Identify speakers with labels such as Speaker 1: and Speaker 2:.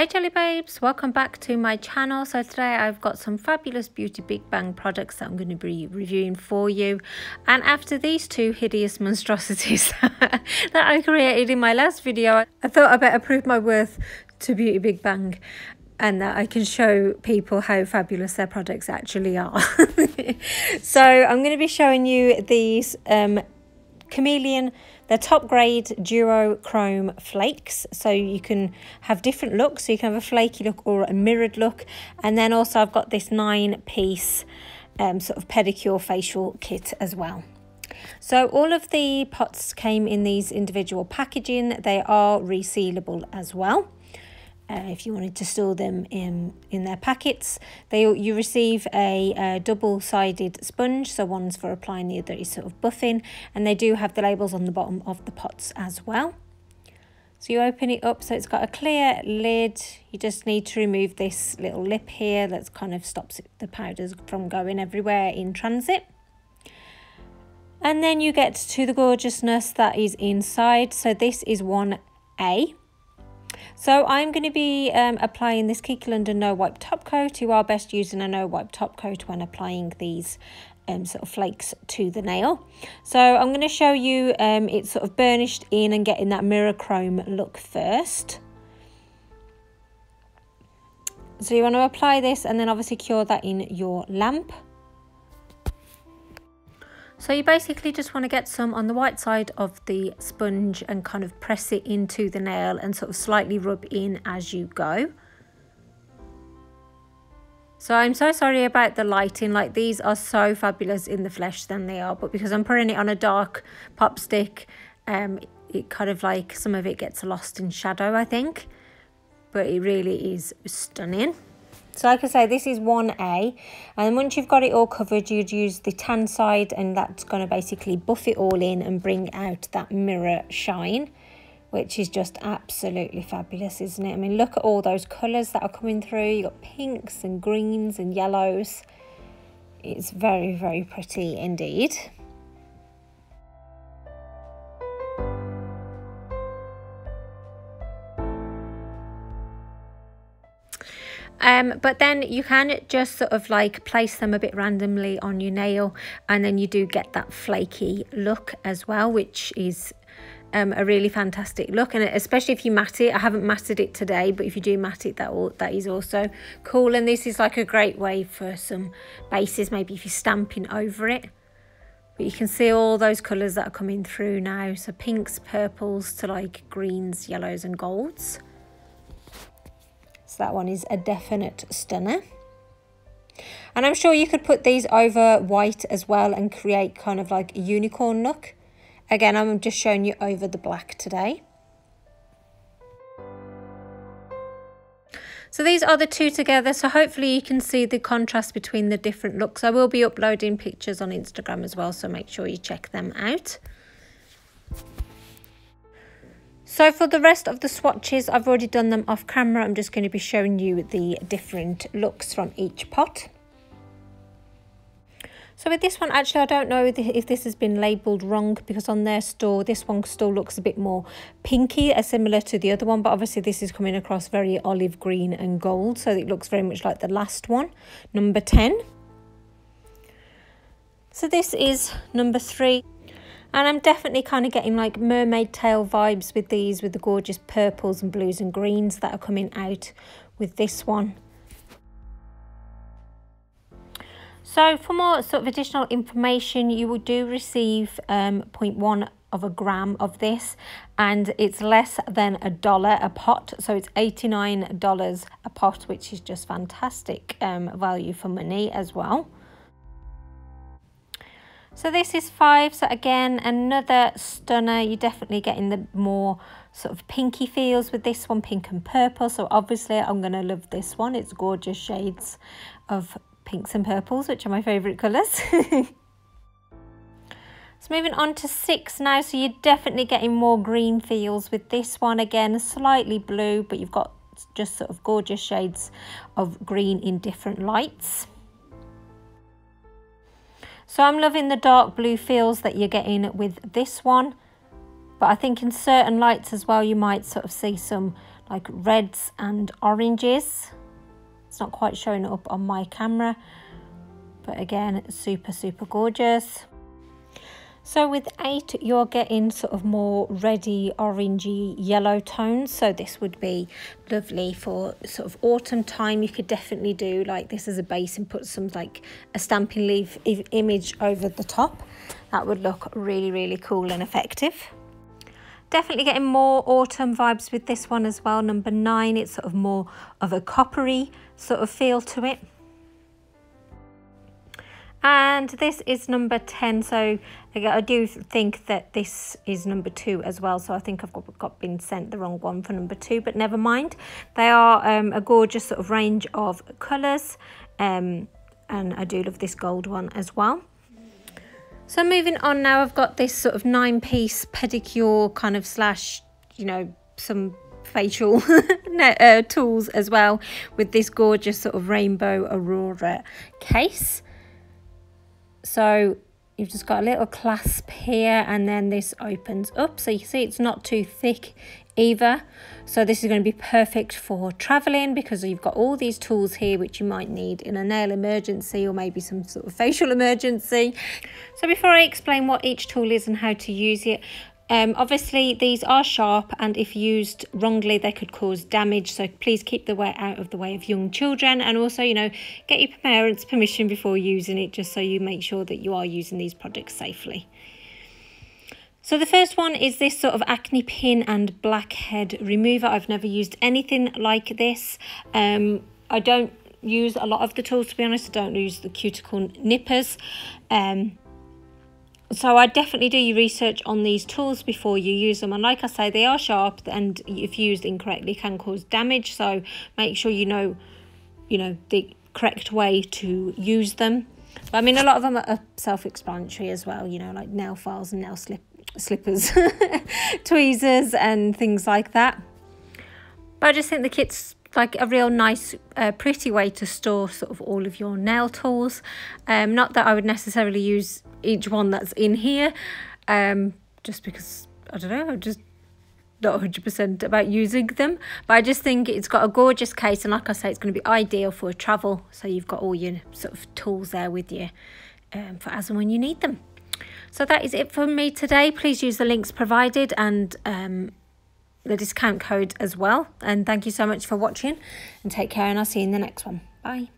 Speaker 1: Hey Jelly Babes, welcome back to my channel. So today I've got some fabulous BeautyBigBang products that I'm going to be reviewing for you. And after these two hideous monstrosities that I created in my last video, I thought I better prove my worth to BeautyBigBang and that I can show people how fabulous their products actually are. So I'm going to be showing you these Chameleon, they're top grade Duochrome flakes, so you can have different looks. So you can have a flaky look or a mirrored look. And then also I've got this 9-piece sort of pedicure facial kit as well. So all of the pots came in these individual packaging. They are resealable as well. If you wanted to store them in their packets, you receive a double-sided sponge, so one's for applying, the other is sort of buffing, and they do have the labels on the bottom of the pots as well. So you open it up, so it's got a clear lid. You just need to remove this little lip here that kind of stops the powders from going everywhere in transit. And then you get to the gorgeousness that is inside. So this is 1A. So I'm going to be applying this Kiki No Wipe Topcoat. You are best using a No Wipe Topcoat when applying these sort of flakes to the nail. So I'm going to show you it's sort of burnished in and getting that mirror chrome look first. So you want to apply this and then obviously cure that in your lamp. So you basically just want to get some on the white side of the sponge and kind of press it into the nail and sort of slightly rub in as you go. So I'm so sorry about the lighting, like these are so fabulous in the flesh than they are, but because I'm putting it on a dark pop stick, it kind of like some of it gets lost in shadow, I think, but it really is stunning. So like I say, this is 1A, and once you've got it all covered, you'd use the tan side, and that's going to basically buff it all in and bring out that mirror shine, which is just absolutely fabulous, isn't it? I mean, look at all those colours that are coming through. You've got pinks and greens and yellows. It's very, very pretty indeed. But then you can just sort of like place them a bit randomly on your nail, and then you do get that flaky look as well, which is a really fantastic look. And especially if you matte it, I haven't matted it today, but if you do matte it, that is also cool. And this is like a great way for some bases, maybe if you're stamping over it. But you can see all those colours that are coming through now, so pinks, purples to like greens, yellows and golds. So that one is a definite stunner. And I'm sure you could put these over white as well and create kind of like a unicorn look. Again, I'm just showing you over the black today. So these are the two together, so hopefully you can see the contrast between the different looks. I will be uploading pictures on Instagram as well, so make sure you check them out. So for the rest of the swatches, I've already done them off camera. I'm just going to be showing you the different looks from each pot. So with this one, actually, I don't know if this has been labelled wrong, because on their store, this one still looks a bit more pinky, similar to the other one. But obviously this is coming across very olive green and gold, so it looks very much like the last one, number 10. So this is number 3. And I'm definitely kind of getting like mermaid tail vibes with these, with the gorgeous purples and blues and greens that are coming out with this one. So for more sort of additional information, you will do receive 0.1 of a gram of this, and it's less than $1 a pot. So it's $89 a pot, which is just fantastic value for money as well. So this is 5, so again, another stunner. You're definitely getting the more sort of pinky feels with this one, pink and purple. So obviously I'm going to love this one. It's gorgeous shades of pinks and purples, which are my favourite colours. So moving on to 6 now. So you're definitely getting more green feels with this one. Again, slightly blue, but you've got just sort of gorgeous shades of green in different lights. So I'm loving the dark blue feels that you're getting with this one. But I think in certain lights as well, you might sort of see some like reds and oranges. It's not quite showing up on my camera, but again, super, super gorgeous. So with 8, you're getting sort of more reddy, orangey, yellow tones. So this would be lovely for sort of autumn time. You could definitely do like this as a base and put some like a stamping leaf image over the top. That would look really, really cool and effective. Definitely getting more autumn vibes with this one as well. Number 9, it's sort of more of a coppery sort of feel to it. And this is number 10, so I do think that this is number 2 as well, so I think I've been sent the wrong one for number 2, but never mind. They are a gorgeous sort of range of colours, and I do love this gold one as well. So moving on now, I've got this sort of 9-piece pedicure kind of slash, you know, some facial tools as well, with this gorgeous sort of rainbow aurora case. So you've just got a little clasp here, and then this opens up, so you can see it's not too thick either. So this is going to be perfect for traveling, because you've got all these tools here which you might need in a nail emergency or maybe some sort of facial emergency. So before I explain what each tool is and how to use it, obviously these are sharp, and if used wrongly they could cause damage, so please keep the way out of the way of young children, and also, you know, get your parents' permission before using it, just so you make sure that you are using these products safely. So the first one is this sort of acne pin and blackhead remover. I've never used anything like this. I don't use a lot of the tools, to be honest. I don't use the cuticle nippers. So I definitely do your research on these tools before you use them, and like I say, they are sharp, and if used incorrectly can cause damage, so make sure you know the correct way to use them. But I mean, a lot of them are self-explanatory as well, you know, like nail files and nail slippers, tweezers and things like that. But I just think the kit's like a real nice pretty way to store sort of all of your nail tools. Not that I would necessarily use each one that's in here, just because I don't know, I'm just not 100% about using them, but I just think it's got a gorgeous case, and like I say, it's going to be ideal for travel, so you've got all your sort of tools there with you for as and when you need them. So that is it from me today. Please use the links provided and the discount code as well, and thank you so much for watching, and take care, and I'll see you in the next one. Bye.